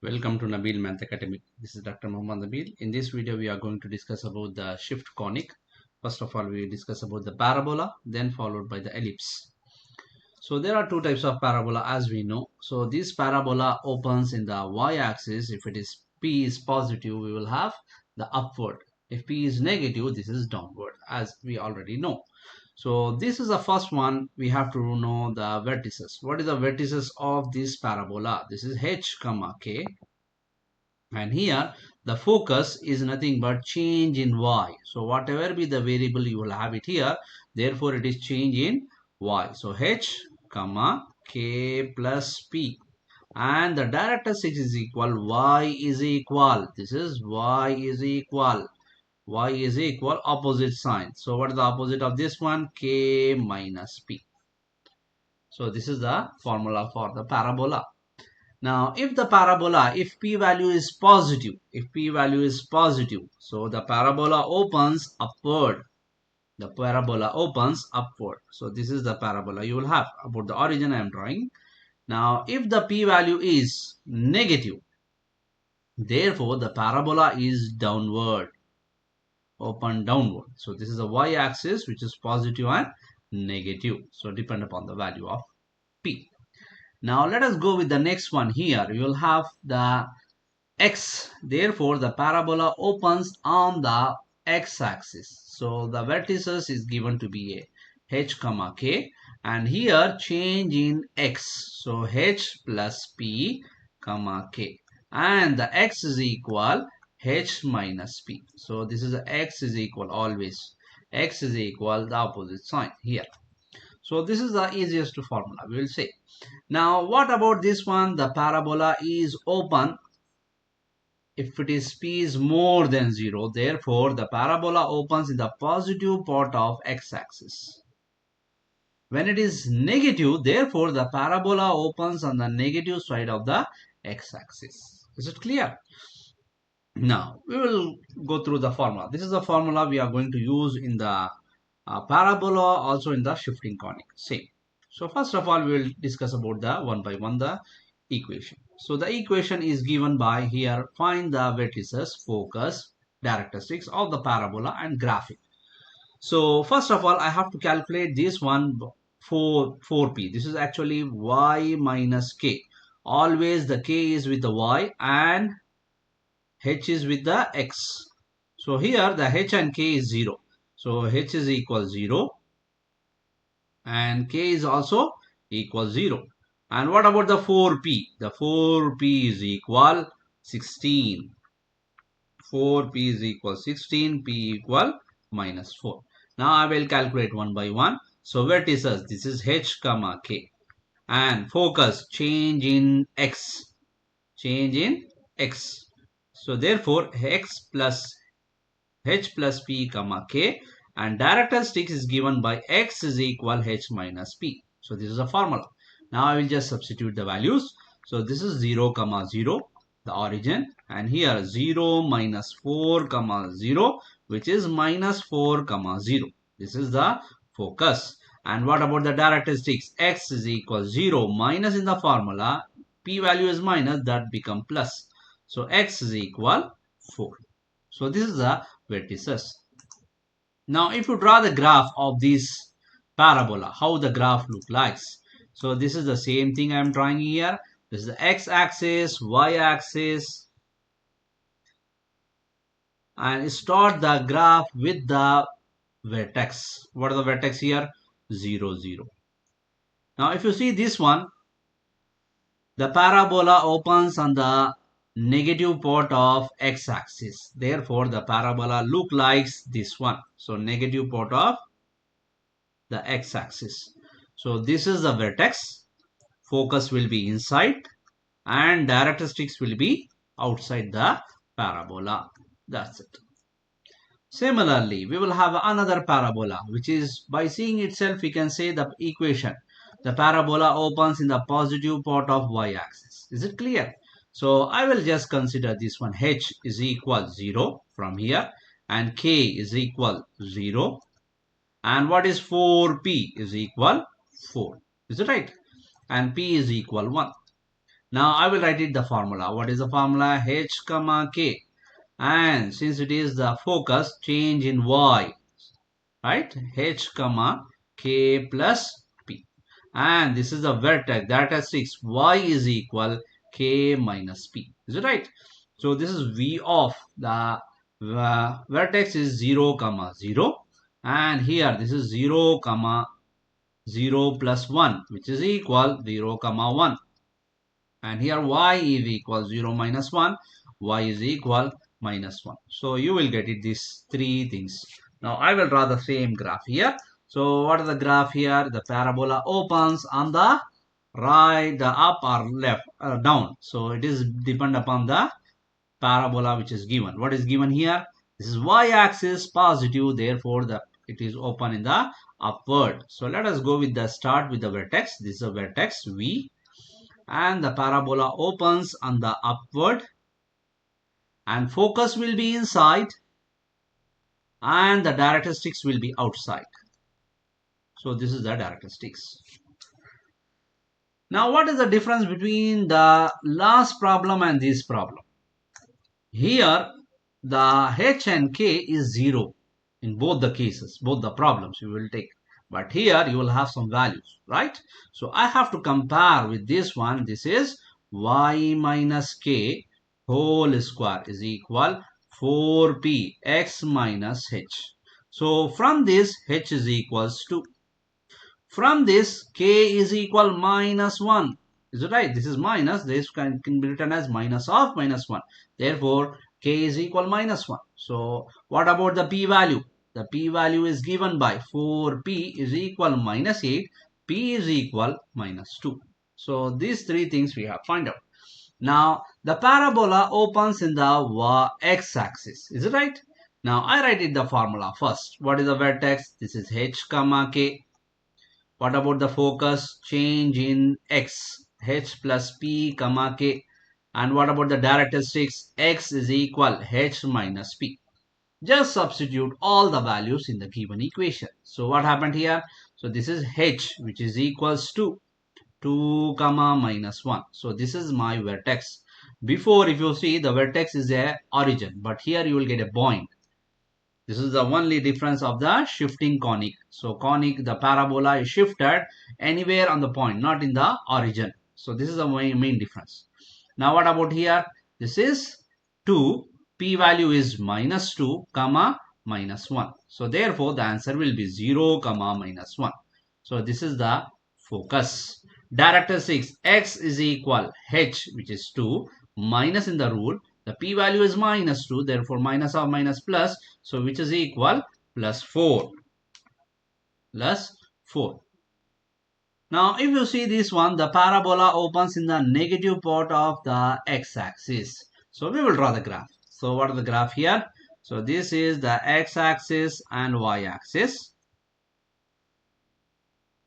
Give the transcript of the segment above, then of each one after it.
Welcome to Nabeel Math Academy. This is Dr. Mohammed Nabeel. In this video, we are going to discuss about the shift conic. First of all, we will discuss about the parabola, then followed by the ellipse. So there are two types of parabola as we know. So this parabola opens in the y-axis. If it is p is positive, we will have the upward. If p is negative, this is downward, as we already know. So this is the first one. We have to know the vertices. What is the vertices of this parabola? This is h comma k, and here the focus is nothing but change in y. So whatever be the variable, you will have it here, therefore it is change in y. So h comma k plus p, and the directrix is equal y is equal, this is y is equal, y is equal opposite sign. So what is the opposite of this one? K minus p. So this is the formula for the parabola. Now, if the parabola, if p value is positive, so the parabola opens upward. The parabola opens upward. So this is the parabola you will have. About the origin I am drawing. Now, if the p value is negative, therefore the parabola is downward, open downward. So this is the y-axis, which is positive and negative. So depend upon the value of p. Now let us go with the next one. Here you will have the x, therefore the parabola opens on the x-axis. So the vertices is given to be a h comma k, and here change in x, so h plus p comma k, and the x is equal h minus p. So this is x is equal, always x is equal the opposite sign here. So this is the easiest formula, we will say. Now what about this one? The parabola is open if it is p is more than 0, therefore the parabola opens in the positive part of x-axis. When it is negative, therefore the parabola opens on the negative side of the x-axis. Is it clear? Now we will go through the formula. This is the formula we are going to use in the parabola, also in the shifting conic. Same. So first of all, we will discuss about the one by one the equation. So the equation is given by here, find the vertices, focus, directrix of the parabola and graph it. So first of all, I have to calculate this one for 4p. This is actually y minus k. Always the k is with the y and h is with the x. So here the h and k is 0. So h is equal 0 and k is also equal 0. And what about the 4p? The 4p is equal 16. 4p is equal 16, p equal minus 4. Now I will calculate one by one. So vertices, this is h comma k. And focus, change in x. Change in x. So therefore x plus h plus p comma k, and directrix is given by x is equal h minus p. So this is a formula. Now I will just substitute the values. So this is 0 comma 0, the origin, and here 0 minus 4 comma 0, which is minus 4 comma 0. This is the focus. And what about the directrix? X is equal 0 minus in the formula, p value is minus, that become plus. So x is equal 4. So this is the vertices. Now if you draw the graph of this parabola, how the graph look like? So this is the same thing I am drawing here. This is the x-axis, y-axis, and start the graph with the vertex. What are the vertex here? 0, 0. Now if you see this one, the parabola opens on the negative part of x-axis. Therefore, the parabola look like this one. So negative part of the x-axis. So this is the vertex. Focus will be inside and directrix will be outside the parabola. That's it. Similarly, we will have another parabola, which is, by seeing itself, we can say the equation. The parabola opens in the positive part of y-axis. Is it clear? So I will just consider this one. H is equal 0 from here, and k is equal 0. And what is 4p is equal 4. Is it right? And p is equal 1. Now I will write it the formula. What is the formula? H comma K. And since it is the focus, change in Y. Right? H comma K plus P. And this is the vertex. That has 6. Y is equal K minus P. Is it right? So this is V of the vertex is 0 comma 0. And here this is 0 comma 0 plus 1, which is equal 0 comma 1. And here y is equal 0 minus 1, y is equal minus 1. So you will get it these three things. Now I will draw the same graph here. So what is the graph here? The parabola opens on the right, the up or left, down. So it is depend upon the parabola which is given. What is given here? This is y-axis positive, therefore it is open in the upward. So let us go with the start with the vertex. This is a vertex V, and the parabola opens on the upward, and focus will be inside and the directrices will be outside. So this is the directrices. Now what is the difference between the last problem and this problem? Here the H and K is 0 in both the cases, both the problems you will take. But here you will have some values, right? So I have to compare with this one. This is y minus k whole square is equal 4p x minus h. So from this h is equals to, from this k is equal minus 1. Is it right? This is minus. This can be written as minus of minus 1. Therefore, k is equal minus 1. So, what about the p value? The p value is given by 4p is equal minus 8. P is equal minus 2. So, these three things we have find out. Now, the parabola opens in the x-axis. Is it right? Now, I write it the formula first. What is the vertex? This is h comma k. What about the focus? Change in x, h plus p comma k. And what about the directrices? X is equal h minus p. Just substitute all the values in the given equation. So what happened here? So this is h, which is equals to 2 comma minus 1. So this is my vertex. Before, if you see, the vertex is a origin, but here you will get a point. This is the only difference of the shifting conic. So conic, the parabola is shifted anywhere on the point, not in the origin. So this is the main difference. Now what about here? This is 2. P value is minus 2 comma minus 1. So therefore the answer will be 0 comma minus 1. So this is the focus. Directrices x is equal h, which is 2, minus in the rule. The p value is minus 2, therefore minus of minus plus, so which is equal plus 4. Plus 4. Now if you see this one, the parabola opens in the negative part of the x-axis. So we will draw the graph. So what is the graph here? So this is the x-axis and y-axis.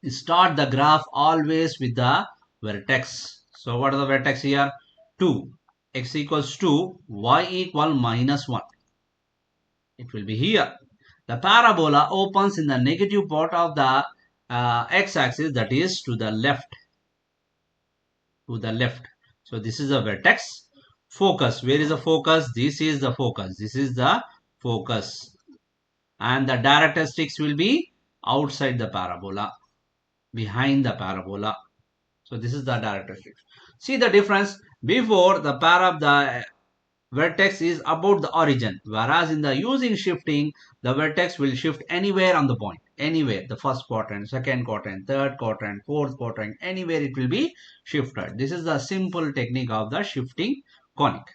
Start the graph always with the vertex. So what is the vertex here? 2. X equals 2, y equal minus 1. It will be here. The parabola opens in the negative part of the x-axis, that is to the left. To the left. So this is the vertex. Focus. Where is the focus? This is the focus. This is the focus. And the directrices will be outside the parabola, behind the parabola. So this is the directrix. See the difference. Before the vertex is about the origin, whereas in the using shifting, the vertex will shift anywhere on the point, anywhere, the first quadrant, second quadrant, third quadrant, fourth quadrant, anywhere it will be shifted. This is the simple technique of the shifting conic.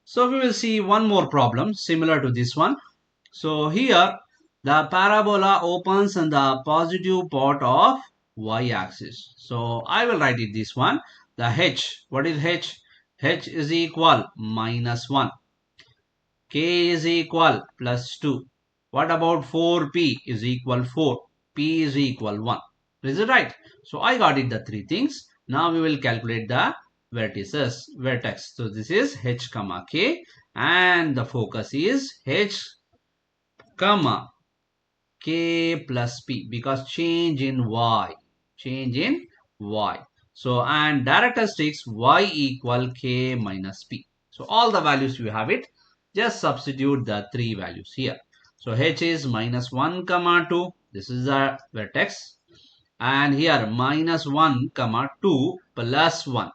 So we will see one more problem similar to this one. So here the parabola opens on the positive part of y-axis. So I will write it this one. The h, what is h? H is equal minus 1. K is equal plus 2. What about 4p is equal 4? P is equal 1. Is it right? So I got it the three things. Now we will calculate the vertex. So this is h comma k, and the focus is h comma k plus p, because change in y. Change in y. So, and characteristics y equal k minus p. So, all the values you have it, just substitute the three values here. So, h is minus 1 comma 2. This is the vertex. And here minus 1 comma 2 plus 1.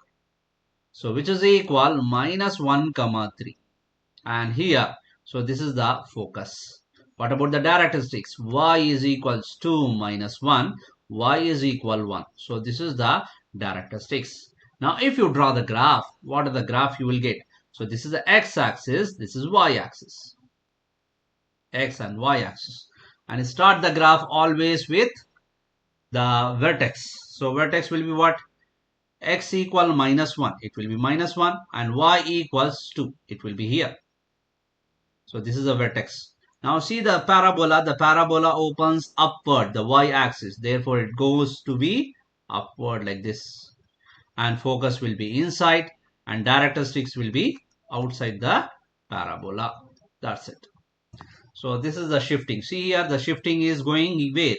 So, which is equal minus 1 comma 3. And here, so this is the focus. What about the characteristics? Y is equals 2 minus 1. Y is equal 1. So this is the characteristics. Now if you draw the graph, what are the graph you will get? So this is the x-axis, this is y-axis. X and y-axis. And start the graph always with the vertex. So vertex will be what? X equal minus 1. It will be minus 1. And y equals 2. It will be here. So this is a vertex. Now see the parabola. The parabola opens upward, the y-axis. Therefore, it goes to be upward like this. And focus will be inside and characteristics will be outside the parabola. That's it. So this is the shifting. See here, the shifting is going where?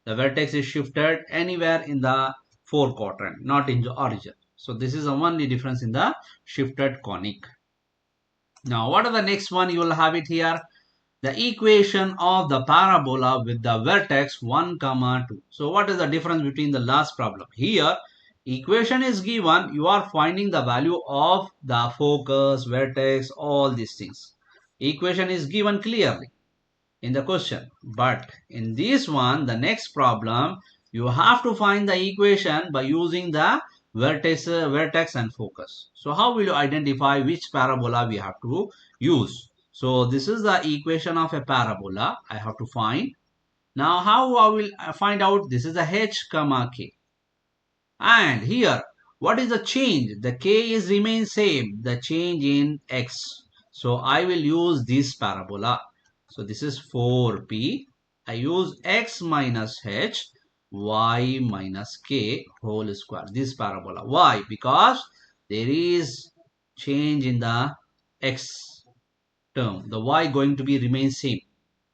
The vertex is shifted anywhere in the fourth quadrant, not in the origin. So this is the only difference in the shifted conic. Now, what are the next one? You will have it here. The equation of the parabola with the vertex 1, comma 2. So, what is the difference between the last problem? Here, equation is given. You are finding the value of the focus, vertex, all these things. Equation is given clearly in the question. But in this one, the next problem, you have to find the equation by using the vertex and focus. So how will you identify which parabola we have to use? So this is the equation of a parabola I have to find. Now how I will find out? This is the h comma k. And here, what is the change? The k is remain same. The change in x. So I will use this parabola. So this is 4p. I use x minus h, y minus k whole square. This parabola. Why? Because there is change in the x term. The y going to be remain same.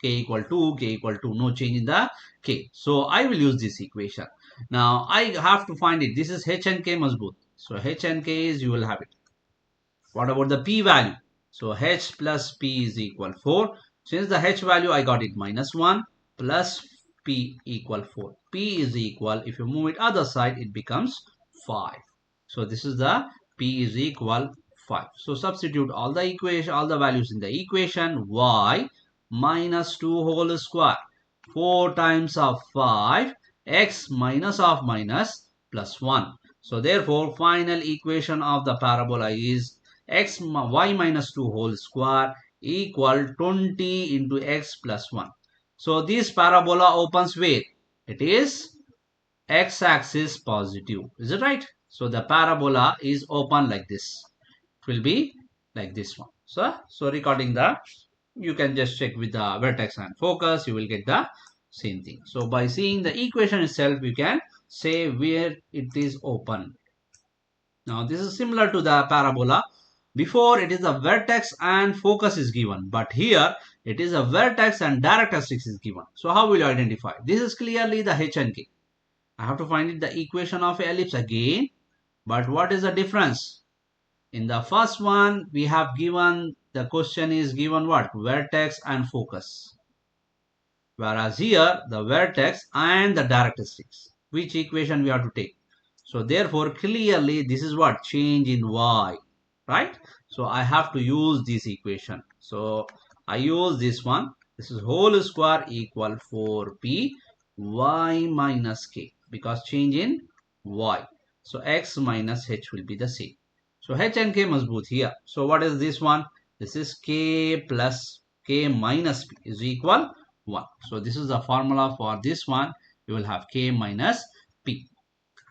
K equal to, k equal to, no change in the k. So I will use this equation. Now I have to find it. This is h and k must both. So h and k is, you will have it. What about the p value? So h plus p is equal 4. Since the h value I got it minus 1 plus p equal 4. P is equal, if you move it other side, it becomes 5. So this is the p is equal 5. So substitute all the equation, all the values in the equation. Y minus 2 whole square. 4 times of 5. X minus of minus plus 1. So therefore final equation of the parabola is y minus 2 whole square equal 20 into x plus 1. So this parabola opens where? It is x-axis positive. Is it right? So the parabola is open like this. It will be like this one. So recording the, you can just check with the vertex and focus. You will get the same thing. So by seeing the equation itself, you can say where it is open. Now this is similar to the parabola. Before it is a vertex and focus is given, but here it is a vertex and characteristics is given. So how will you identify? This is clearly the h and k. I have to find it the equation of ellipse again. But what is the difference? In the first one, we have given, the question is given what? Vertex and focus. Whereas here, the vertex and the characteristics. Which equation we have to take? So therefore, clearly this is what? Change in y. Right? So I have to use this equation. So I use this one. This is whole square equal 4p y minus k, because change in y. So x minus h will be the same. So h and k must both here. So what is this one? This is k plus k minus p is equal 1. So this is the formula for this one. You will have k minus p.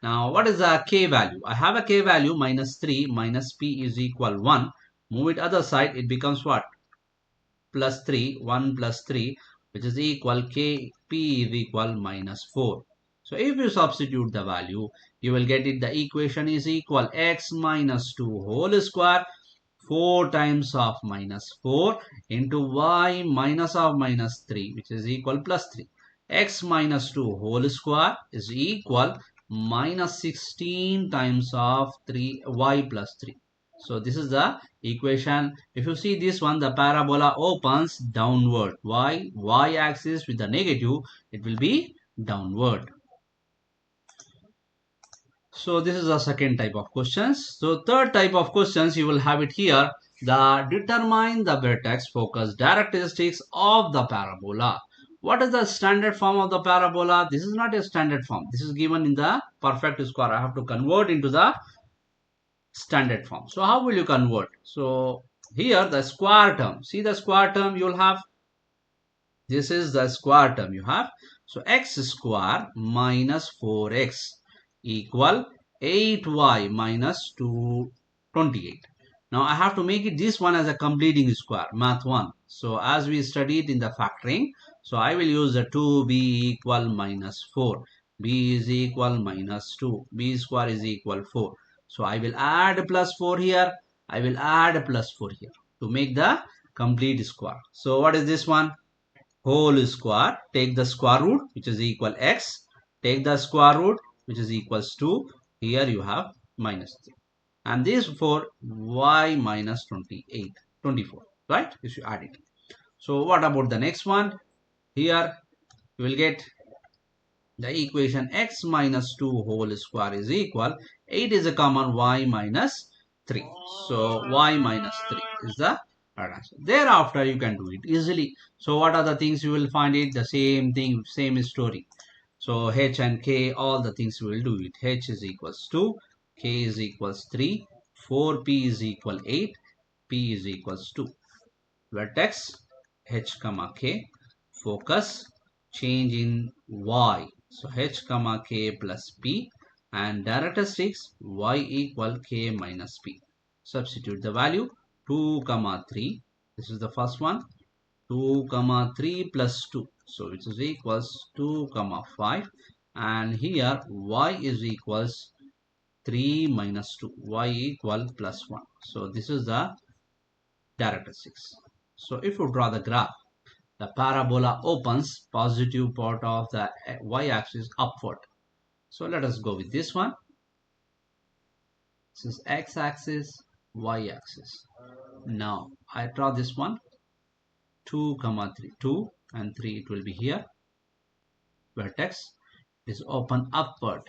Now, what is the k value? I have a k value minus 3 minus p is equal 1. Move it other side, it becomes what? Plus 3, 1 plus 3, which is equal k, p is equal minus 4. So, if you substitute the value, you will get it. The equation is equal x minus 2 whole square, 4 times of minus 4 into y minus of minus 3, which is equal plus 3. X minus 2 whole square is equal minus 16 times of 3y plus 3. So this is the equation. If you see this one, the parabola opens downward. Why? Y-axis with the negative, it will be downward. So this is the second type of questions. So third type of questions, you will have it here. The determine the vertex focus characteristics of the parabola. What is the standard form of the parabola? This is not a standard form. This is given in the perfect square. I have to convert into the standard form. So how will you convert? So here the square term. See the square term you will have. This is the square term you have. So x square minus 4x equal 8y minus 228. Now I have to make it this one as a completing square, math 1. So as we studied in the factoring, so I will use the 2b equal minus 4. b is equal minus 2. b square is equal 4. So I will add plus 4 here. I will add plus 4 here to make the complete square. So what is this one? Whole square, take the square root which is equal x, take the square root which is equals 2, here you have minus 3, and this for y minus 28 24, right? You should add it. So what about the next one? Here you will get the equation x minus 2 whole square is equal 8 is a common y minus 3. So y minus 3 is the right answer. Thereafter you can do it easily. So what are the things you will find it? The same thing, same story. So h and k, all the things we will do it. H is equals 2, k is equals 3, 4p is equal 8, p is equals 2. Vertex h comma k, focus change in y. So h comma k plus p, and characteristics y equal k minus p. Substitute the value 2 comma 3. This is the first one. 2 comma 3 plus 2. So which is equals 2 comma 5. And here y is equals 3 minus 2. Y equal plus 1. So this is the characteristics. So if you draw the graph, the parabola opens positive part of the y-axis upward. So let us go with this one. This is x-axis, y-axis. Now I draw this one. 2 comma 3, 2 and 3, it will be here. Vertex is open upward.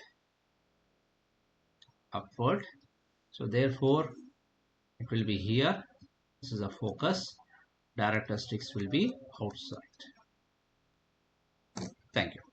So therefore it will be here. This is a focus. Characteristics will be outside. Thank you.